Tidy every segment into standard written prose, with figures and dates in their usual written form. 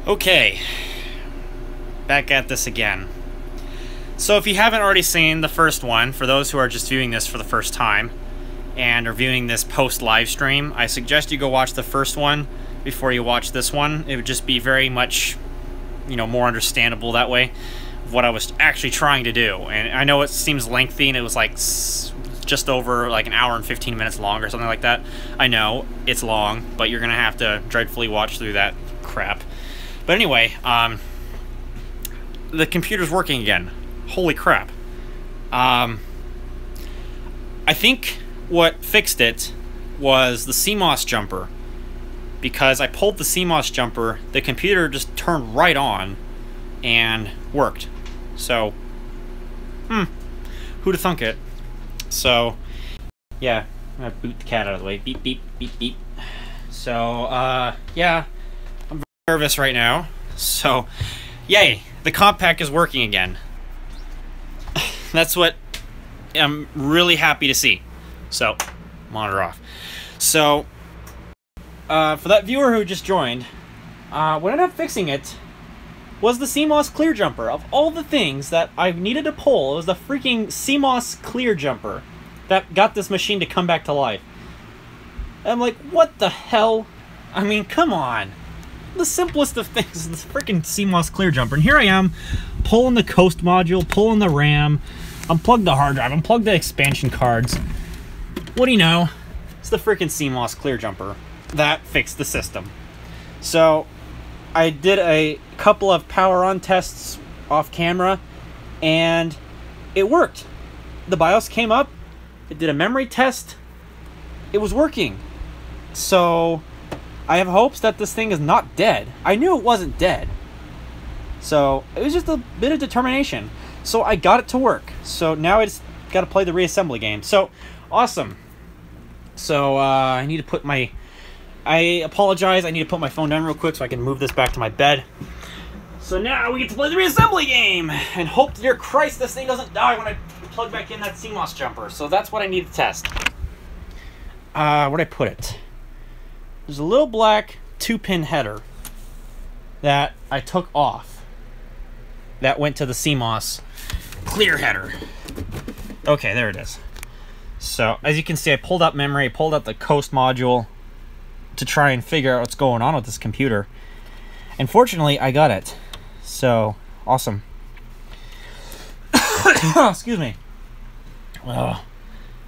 Okay, back at this again. So if you haven't already seen the first one, for those who are just viewing this for the first time and are viewing this post live stream, I suggest you go watch the first one before you watch this one. It would just be very much, you know, more understandable that way of what I was actually trying to do. And I know it seems lengthy, and it was like just over like an hour and 15 minutes long or something like that. I know it's long, but you're gonna have to dreadfully watch through that crap. But anyway, the computer's working again. Holy crap. I think what fixed it was the CMOS jumper. Because I pulled the CMOS jumper, the computer just turned right on and worked. So, who'da thunk it? So, yeah, I'm gonna boot the cat out of the way. Beep, beep, beep, beep. So, yeah, I'm very nervous right now. So, yay, the Compaq is working again. That's what I'm really happy to see. So, monitor off. So, for that viewer who just joined, what ended up fixing it was the CMOS clear jumper. Of all the things that I needed to pull, it was the freaking CMOS clear jumper that got this machine to come back to life. And I'm like, what the hell? I mean, come on. The simplest of things is this freaking CMOS clear jumper. And here I am, pulling the coast module, pulling the RAM, unplugged the hard drive, unplugged the expansion cards. What do you know? It's the freaking CMOS clear jumper that fixed the system. So I did a couple of power on tests off camera, and it worked. The BIOS came up, it did a memory test, it was working. So I have hopes that this thing is not dead. I knew it wasn't dead. So it was just a bit of determination. So I got it to work. So now I just got to play the reassembly game. So awesome. So I need to put my... I apologize. I need to put my phone down real quick so I can move this back to my bed. So now we get to play the reassembly game. And hope to dear Christ this thing doesn't die when I plug back in that CMOS jumper. So that's what I need to test. Where'd I put it? There's a little black 2-pin header that I took off. That went to the CMOS clear header. Okay, there it is. So, as you can see, I pulled out memory, I pulled out the coast module to try and figure out what's going on with this computer. And fortunately, I got it. So, awesome. Excuse me. Oh,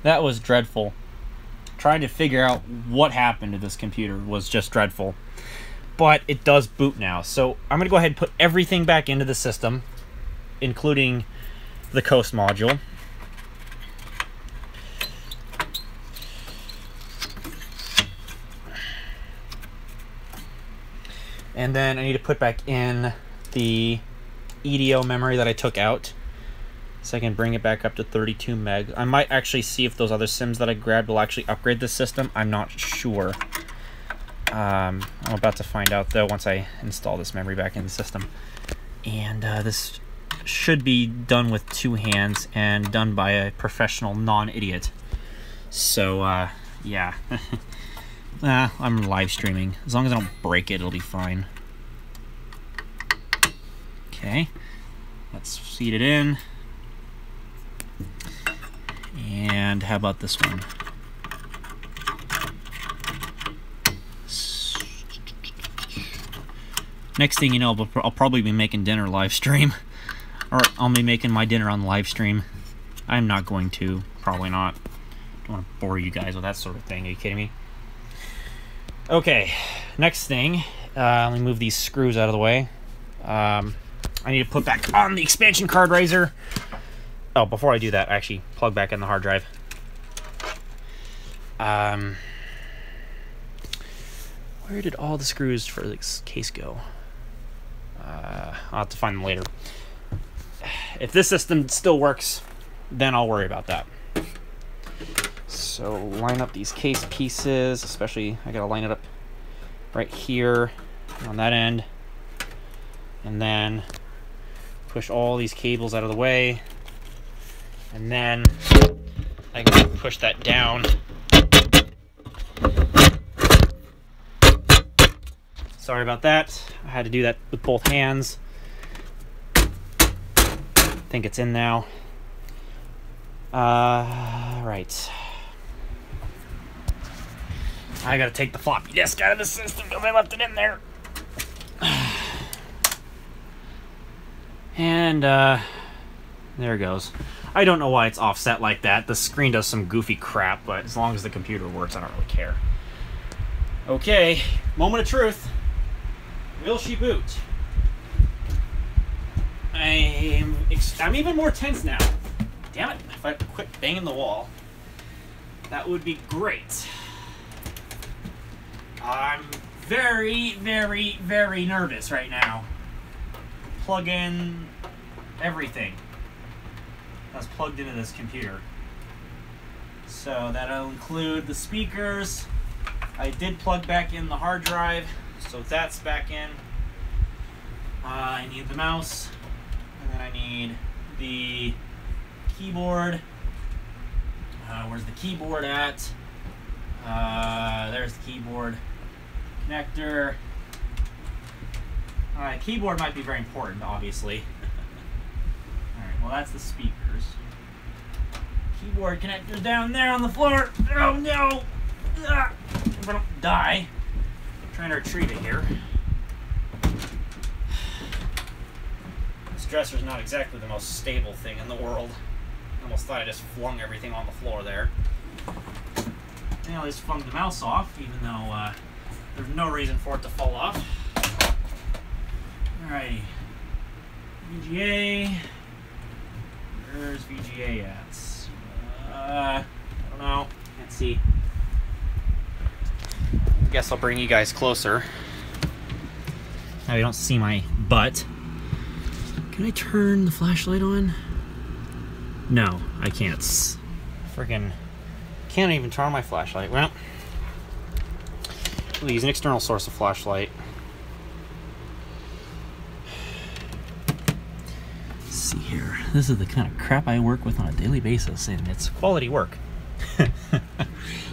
that was dreadful. Trying to figure out what happened to this computer was just dreadful. But it does boot now. So, I'm going to go ahead and put everything back into the system, including the coast module. And then I need to put back in the EDO memory that I took out, so I can bring it back up to 32 meg. I might actually see if those other SIMs that I grabbed will actually upgrade the system. I'm not sure. I'm about to find out, though, once I install this memory back in the system. And this should be done with 2 hands and done by a professional non-idiot. So, yeah. I'm live streaming. As long as I don't break it, it'll be fine. Okay. Let's feed it in. And how about this one? Next thing you know, I'll probably be making dinner live stream. Or I'll be making my dinner on live stream. I'm not going to. Probably not. Don't want to bore you guys with that sort of thing. Are you kidding me? Okay, next thing, let me move these screws out of the way. I need to put back on the expansion card riser. Oh, before I do that, actually plug back in the hard drive. Where did all the screws for this case go? I'll have to find them later. If this system still works, then I'll worry about that. So line up these case pieces, especially I gotta line it up right here on that end, and then push all these cables out of the way, and then I can push that down Sorry about that. I had to do that with both hands. I think it's in now. Right. I gotta take the floppy disk out of the system because I left it in there. And, there it goes. I don't know why it's offset like that. The screen does some goofy crap, but as long as the computer works, I don't really care. Okay, moment of truth. Will she boot? I'm even more tense now. Damn it, if I quit banging the wall, that would be great. I'm very, very, very nervous right now. Plug in everything that's plugged into this computer. So that'll include the speakers. I did plug back in the hard drive, so that's back in. I need the mouse, and then I need the keyboard. Where's the keyboard at? There's the keyboard connector. Alright, keyboard might be very important, obviously. Alright, well that's the speakers. Keyboard connector's down there on the floor. Oh no! Ah, if I don't die. I'm trying to retrieve it here. This dresser's not exactly the most stable thing in the world. I almost thought I just flung everything on the floor there. And I just flung the mouse off, even though there's no reason for it to fall off. Alrighty. VGA. Where's VGA at? I don't know. Can't see. I guess I'll bring you guys closer. Now you don't see my butt. Can I turn the flashlight on? No, I can't. Freaking can't even turn on my flashlight. Well, we'll use an external source of flashlight. Let's see here. This is the kind of crap I work with on a daily basis, and it's quality work.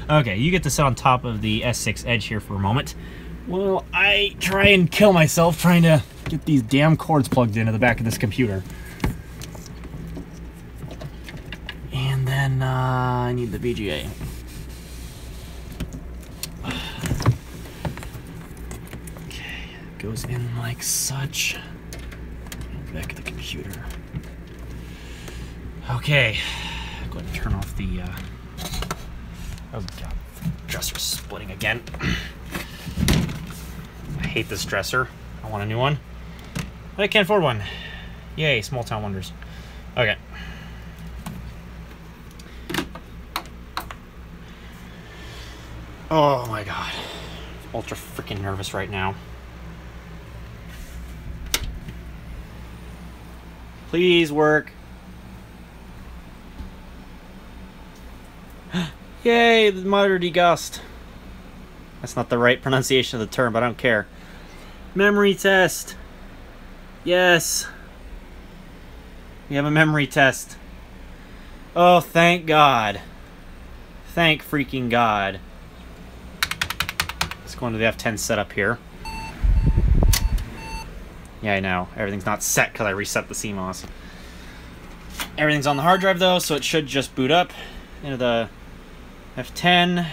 Okay, you get to sit on top of the S6 Edge here for a moment. Well, I try and kill myself trying to get these damn cords plugged into the back of this computer. And then I need the VGA. Okay, it goes in like such. Back of the computer. Okay, go ahead and turn off the. Oh god, dresser's splitting again. I hate this dresser. I want a new one. But I can't afford one. Yay, small town wonders. Okay. Oh my god. Ultra freaking nervous right now. Please work. Yay, the monitor degaussed. That's not the right pronunciation of the term, but I don't care. Memory test. Yes. We have a memory test. Oh, thank God. Thank freaking God. Let's go into the F10 setup here. Yeah, I know. Everything's not set because I reset the CMOS. Everything's on the hard drive, though, so it should just boot up into the F10.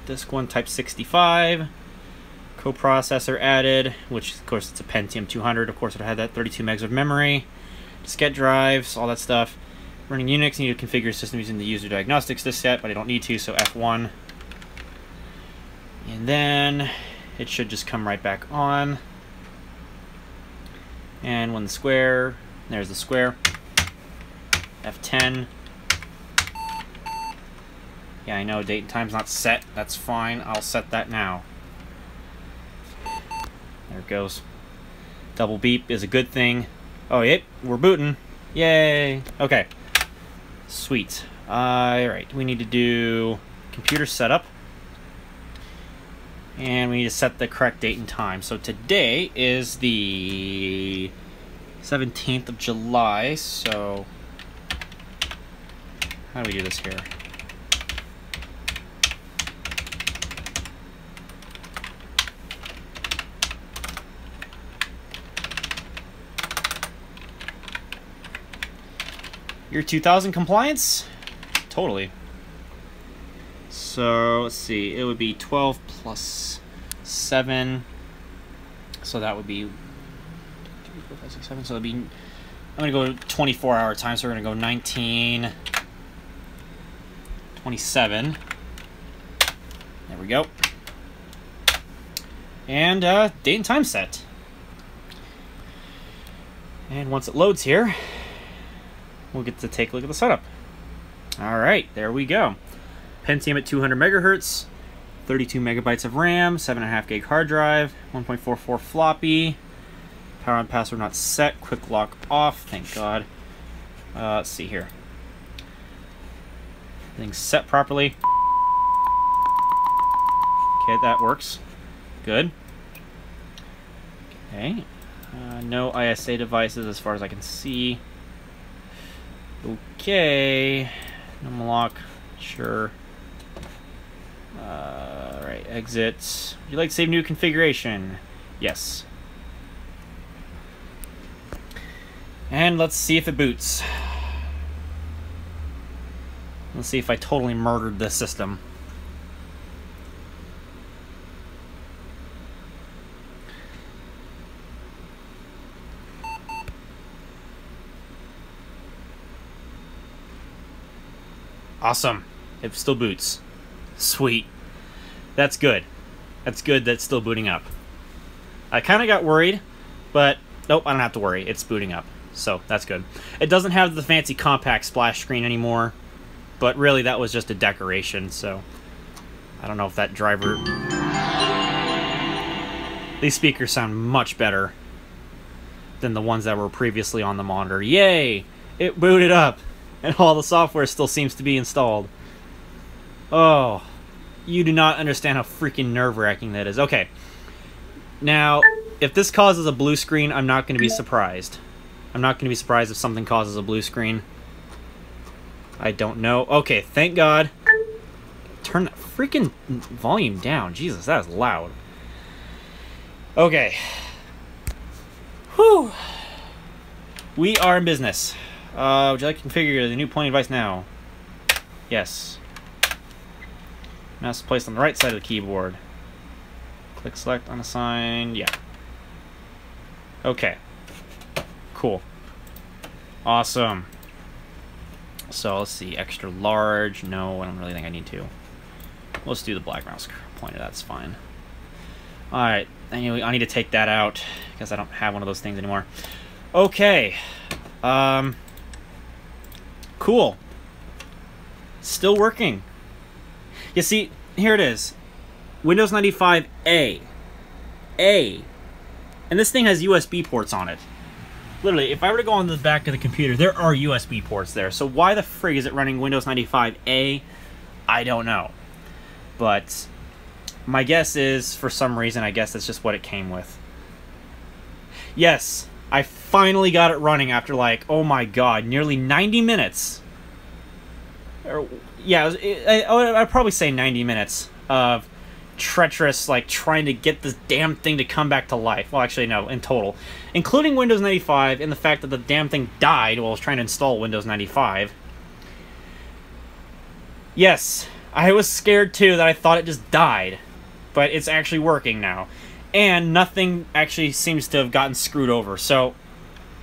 Disk 1 Type 65. Coprocessor added, which, of course, it's a Pentium 200. Of course, it had that 32 megs of memory. Diskette drives, all that stuff. Running Unix, you need to configure your system using the user diagnostics diskette, but I don't need to, so F1. And then it should just come right back on. And when the square, there's the square. F10. Yeah, I know date and time's not set. That's fine. I'll set that now. There it goes. Double beep is a good thing. Oh, yep, we're booting. Yay. Okay. Sweet. Alright, we need to do computer setup. And we need to set the correct date and time. So today is the 17th of July, so how do we do this here? Year 2000 compliance? Totally. So, let's see. It would be 12 plus 7. So that would be 2, 4, 5, 6, 7. So it'd be... I'm going to go 24-hour time. So we're going to go 1927. There we go. And date and time set. And once it loads here, we'll get to take a look at the setup. All right, there we go. Pentium at 200 megahertz, 32 megabytes of RAM, 7.5 gig hard drive, 1.44 floppy. Power on password not set. Quick lock off. Thank God. Let's see here. Everything's set properly. Okay, that works. Good. Okay. No ISA devices as far as I can see. Okay. No lock. Sure. Right. Exit. Would you like to save new configuration? Yes. And let's see if it boots. Let's see if I totally murdered this system. Awesome. It still boots. Sweet. That's good. That's good that's still booting up. I kind of got worried, but nope, I don't have to worry. It's booting up. So that's good. It doesn't have the fancy Compaq splash screen anymore, but really that was just a decoration, so I don't know if that driver... These speakers sound much better than the ones that were previously on the monitor. Yay! It booted up, and all the software still seems to be installed. Oh, you do not understand how freaking nerve-wracking that is. Okay, now, if this causes a blue screen, I'm not going to be surprised. I'm not going to be surprised if something causes a blue screen. I don't know. Okay, thank God. Turn that freaking volume down. Jesus, that is loud. Okay. Whew. We are in business. Would you like to configure the new pointing device now? Yes. Mouse is placed on the right side of the keyboard. Click select unassigned. Yeah. Okay. Cool. Awesome. So let's see. Extra large. No, I don't really think I need to. Let's do the black mouse pointer. That's fine. Alright. Anyway, I need to take that out because I don't have one of those things anymore. Okay. Cool. Still working. You see, here it is. Windows 95 A. A. And this thing has USB ports on it. Literally, if I were to go on the back of the computer, there are USB ports there. So why the frig is it running Windows 95 A? I don't know. But my guess is, for some reason, I guess that's just what it came with. Yes, I finally got it running after, like, oh my god, nearly 90 minutes. Yeah, I'd probably say 90 minutes of treacherous, like, trying to get this damn thing to come back to life. Well, actually, no, in total. Including Windows 95 and the fact that the damn thing died while I was trying to install Windows 95. Yes, I was scared, too, that I thought it just died. But it's actually working now. And nothing actually seems to have gotten screwed over, so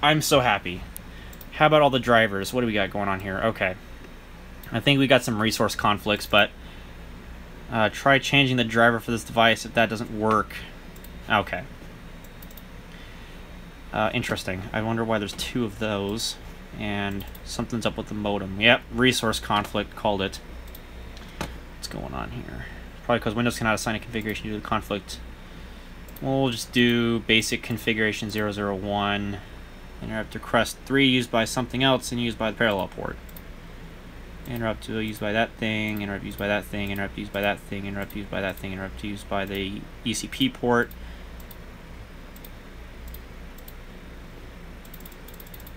I'm so happy. How about all the drivers? What do we got going on here? Okay. I think we got some resource conflicts, but try changing the driver for this device if that doesn't work. Okay. Interesting. I wonder why there's two of those. And something's up with the modem. Yep, resource conflict called it. What's going on here? Probably because Windows cannot assign a configuration due to the conflict. We'll just do basic configuration 001. Interrupt request 3 used by something else and used by the parallel port. Interrupt used by that thing, interrupt used by that thing, interrupt used by that thing, interrupt used by that thing, interrupt used by the ECP port.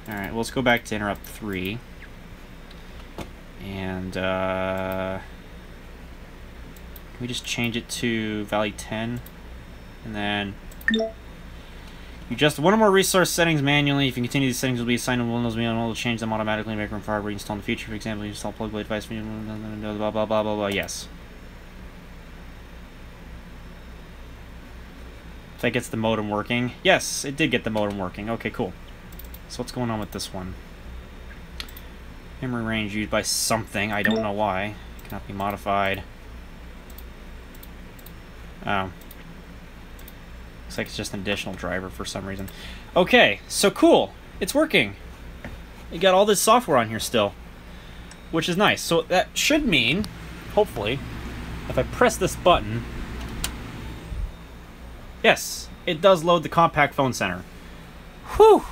Alright, well, let's go back to interrupt 3. And, can we just change it to value 10? And then You adjust one or more resource settings manually. If you continue, these settings will be assigned to Windows. We will change them automatically and make room for hardware install in the future. For example, you install plug blade device. Blah blah blah blah blah. Yes. If that gets the modem working. Yes, it did get the modem working. Okay, cool. So what's going on with this one? Memory range used by something. I don't know why. Cannot be modified. Oh. Looks like it's just an additional driver for some reason. Okay, so cool. It's working. You got all this software on here still, which is nice. So that should mean, hopefully, if I press this button, yes, it does load the Compaq Phone Center. Whew!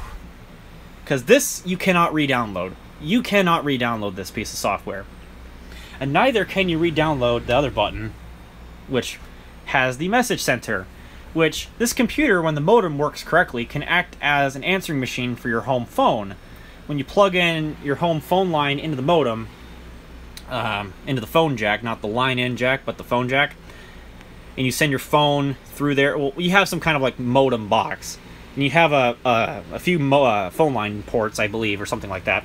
Because this you cannot re-download. You cannot re-download this piece of software. And neither can you re-download the other button, which has the message center, which this computer, when the modem works correctly, can act as an answering machine for your home phone. When you plug in your home phone line into the modem, into the phone jack, not the line-in jack, but the phone jack, and you send your phone through there, well, you have some kind of like modem box, and you have a few phone line ports, I believe, or something like that,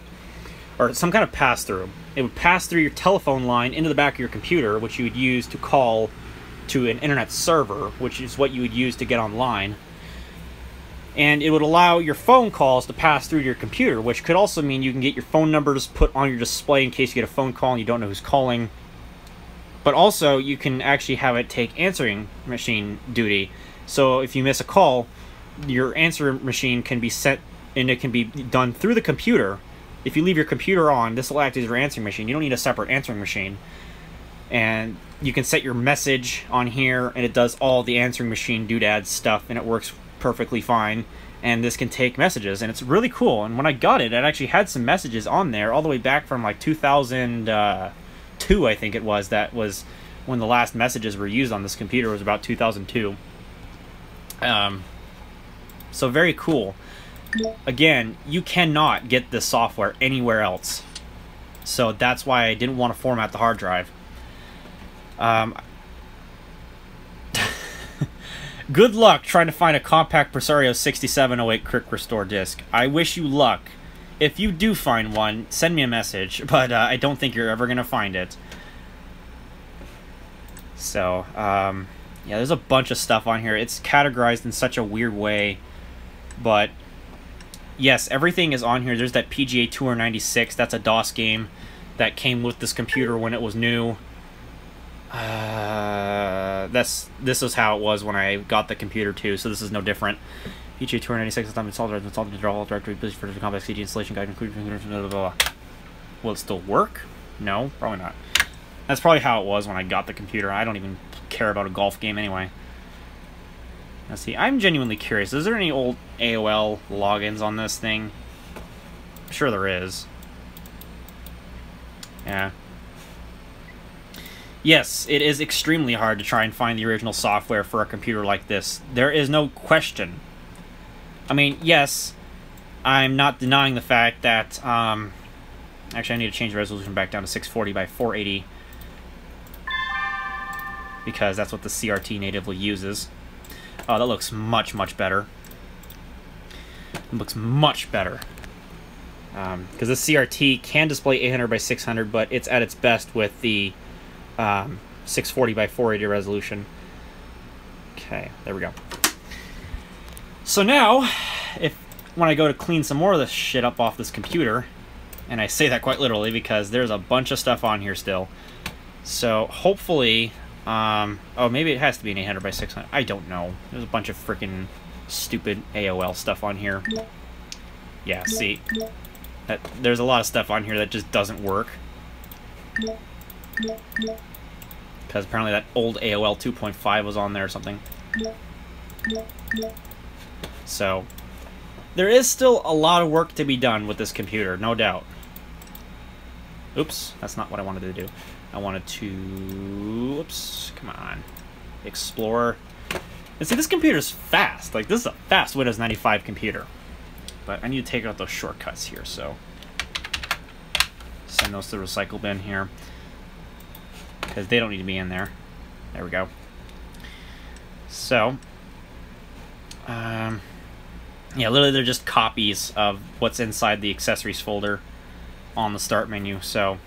or some kind of pass-through. It would pass through your telephone line into the back of your computer, which you would use to call to an internet server, which is what you would use to get online. And it would allow your phone calls to pass through to your computer, which could also mean you can get your phone numbers put on your display in case you get a phone call and you don't know who's calling. But also, you can actually have it take answering machine duty. So if you miss a call, your answering machine can be set, and it can be done through the computer. If you leave your computer on, this will act as your answering machine. You don't need a separate answering machine. And you can set your message on here, and it does all the answering machine doodads stuff, and it works perfectly fine. And this can take messages, and it's really cool. And when I got it, it actually had some messages on there all the way back from like 2002, I think it was. That was when the last messages were used on this computer. It was about 2002. So very cool. Again, you cannot get this software anywhere else. So that's why I didn't want to format the hard drive. Good luck trying to find a Compaq Presario 6708 Quick Restore disc. I wish you luck. If you do find one, send me a message, but I don't think you're ever going to find it. So, yeah, there's a bunch of stuff on here. It's categorized in such a weird way, but yes, everything is on here. There's that PGA Tour 96. That's a DOS game that came with this computer when it was new. This is how it was when I got the computer too, so this is no different. PGA Tour 96 is time installed the default directory please for the Compaq CD installation guide including blah, blah, blah. Will it still work? No, probably not. That's probably how it was when I got the computer. I don't even care about a golf game anyway. Let's see. I'm genuinely curious. Is there any old AOL logins on this thing? I'm sure there is. Yeah. Yes, it is extremely hard to try and find the original software for a computer like this. There is no question. I mean, yes, I'm not denying the fact that, actually I need to change the resolution back down to 640 by 480, because that's what the CRT natively uses. Oh, that looks much, much better. It looks much better. Because the CRT can display 800 by 600, but it's at its best with the 640 by 480 resolution. Okay, there we go. So now, when I go to clean some more of this shit up off this computer, and I say that quite literally because there's a bunch of stuff on here still. So hopefully, oh, maybe it has to be an 800 by 600. I don't know. There's a bunch of freaking stupid AOL stuff on here. Yeah, see, there's a lot of stuff on here that just doesn't work. Because apparently that old AOL 2.5 was on there or something. So, there is still a lot of work to be done with this computer, no doubt. Oops, that's not what I wanted to do. I wanted to... Oops, come on. Explorer. And see, this computer's fast. Like, this is a fast Windows 95 computer. But I need to take out those shortcuts here, so... Send those to the recycle bin here. Because they don't need to be in there. There we go. So, Yeah, literally they're just copies of what's inside the accessories folder on the start menu. So,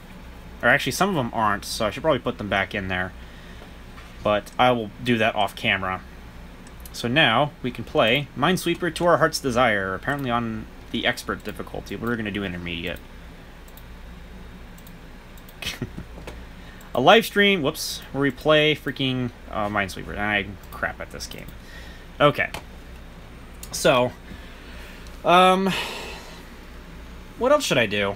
or actually some of them aren't, so I should probably put them back in there. But I will do that off camera. So now we can play Minesweeper to Our Heart's Desire, apparently on the expert difficulty, but we're going to do intermediate. A live stream, whoops, where we play freaking Minesweeper. I'm crap at this game. Okay. So, what else should I do?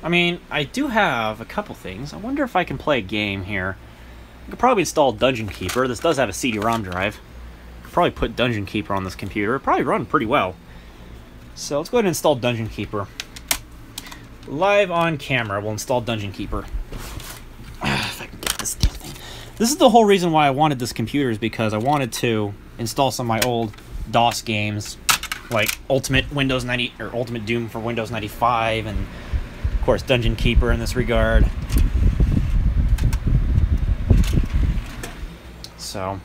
I mean, I do have a couple things. I wonder if I can play a game here. I could probably install Dungeon Keeper. This does have a CD-ROM drive. I could probably put Dungeon Keeper on this computer. It'd probably run pretty well. So let's go ahead and install Dungeon Keeper. Live on camera, we'll install Dungeon Keeper. If I can get this damn thing. This is the whole reason why I wanted this computer, is because I wanted to install some of my old DOS games, like Ultimate Windows 90 or Ultimate Doom for Windows 95, and of course Dungeon Keeper in this regard. So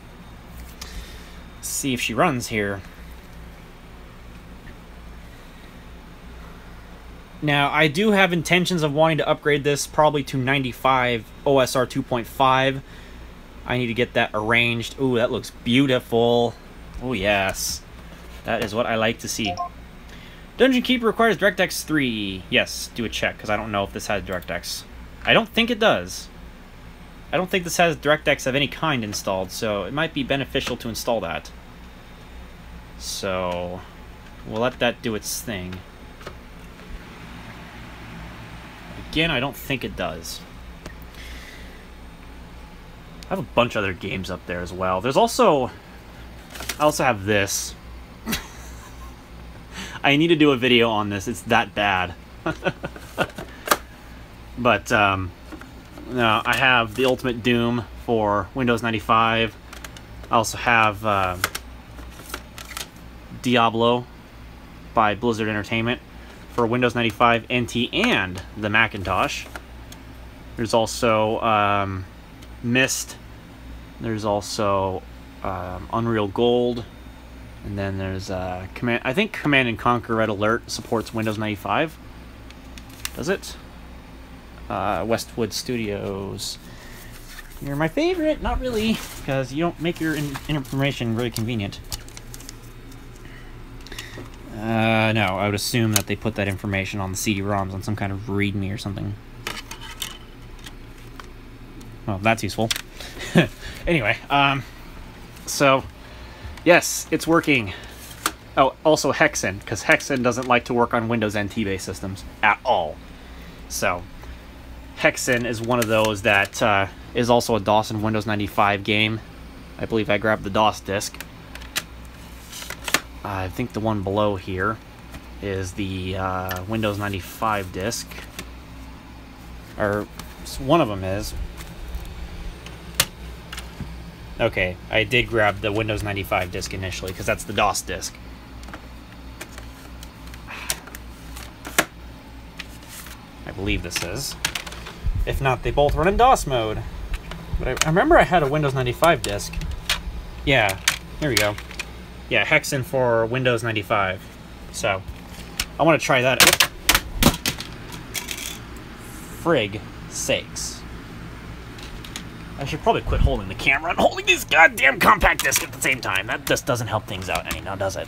let's see if she runs here. Now, I do have intentions of wanting to upgrade this probably to 95 OSR 2.5. I need to get that arranged. Ooh, that looks beautiful. Oh, yes. That is what I like to see. Dungeon Keeper requires DirectX 3. Yes, do a check, because I don't know if this has DirectX. I don't think it does. I don't think this has DirectX of any kind installed, so it might be beneficial to install that. So, we'll let that do its thing. Again, I don't think it does. I have a bunch of other games up there as well. There's also... I also have this. I need to do a video on this. It's that bad. But, no, I have the Ultimate Doom for Windows 95. I also have Diablo by Blizzard Entertainment for Windows 95 NT and the Macintosh. There's also Myst. There's also Unreal Gold. And then there's I think Command & Conquer Red Alert supports Windows 95. Does it? Westwood Studios. You're my favorite. Not really, because you don't make your information very convenient. No, I would assume that they put that information on the CD-ROMs on some kind of README or something. Well, that's useful. Anyway, so, yes, it's working. Oh, also Hexen, because Hexen doesn't like to work on Windows NT-based systems at all. So, Hexen is one of those that is also a DOS and Windows 95 game. I believe I grabbed the DOS disk. I think the one below here is the Windows 95 disk. Or one of them is. Okay, I did grab the Windows 95 disk initially, because that's the DOS disk. I believe this is. If not, they both run in DOS mode. But I remember I had a Windows 95 disk. Yeah, here we go. Yeah, Hexen for Windows 95. So, I want to try that. Frig sakes. I should probably quit holding the camera and holding this goddamn compact disc at the same time. That just doesn't help things out any now, does it?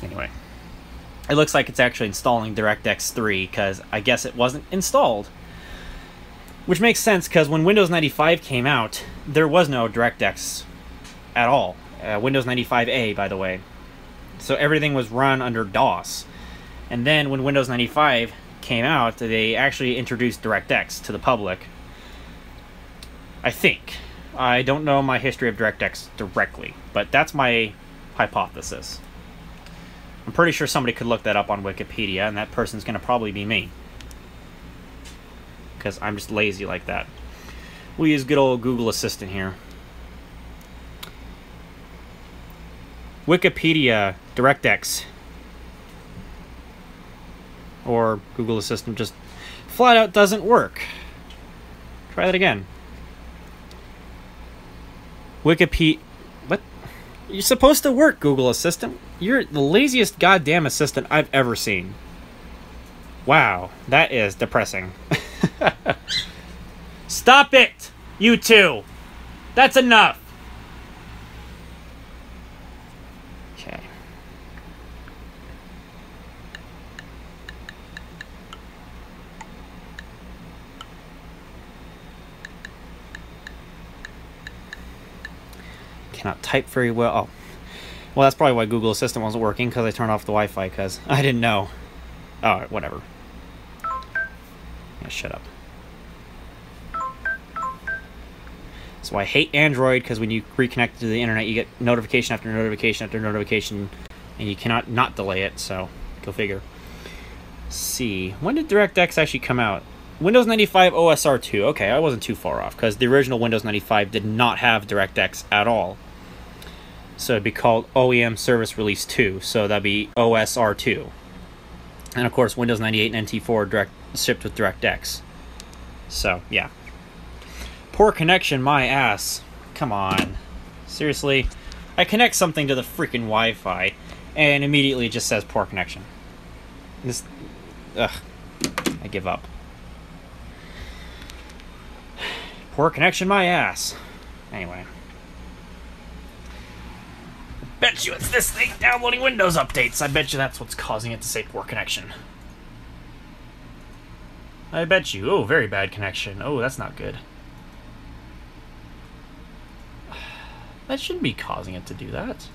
Anyway. It looks like it's actually installing DirectX 3, because I guess it wasn't installed. Which makes sense, because when Windows 95 came out, there was no DirectX at all. Windows 95A, by the way. So everything was run under DOS. And then when Windows 95 came out, they actually introduced DirectX to the public. I think. I don't know my history of DirectX directly, but that's my hypothesis. I'm pretty sure somebody could look that up on Wikipedia, and that person's going to probably be me. Because I'm just lazy like that. We'll use good old Google Assistant here. Wikipedia, DirectX. Or Google Assistant just flat out doesn't work. Try that again. You're supposed to work, Google Assistant. You're the laziest goddamn assistant I've ever seen. Wow, that is depressing. Stop it, you two. That's enough. Okay. Cannot type very well. Oh. Well, that's probably why Google Assistant wasn't working, because I turned off the Wi-Fi, because I didn't know. Oh, whatever. Yeah, shut up. So I hate Android, because when you reconnect to the internet, you get notification after notification after notification, and you cannot not delay it, so go figure. Let's see. When did DirectX actually come out? Windows 95 OSR 2. Okay, I wasn't too far off, because the original Windows 95 did not have DirectX at all. So it'd be called OEM Service Release 2, so that'd be OSR 2. And of course, Windows 98 and NT4 shipped with DirectX. So, yeah. Poor connection, my ass. Come on. Seriously? I connect something to the freaking Wi-Fi, and immediately it just says poor connection. This... Ugh. I give up. Poor connection, my ass. Anyway. Bet you it's this thing downloading Windows updates. I bet you that's what's causing it to say poor connection. I bet you. Oh, very bad connection. Oh, that's not good. That shouldn't be causing it to do that.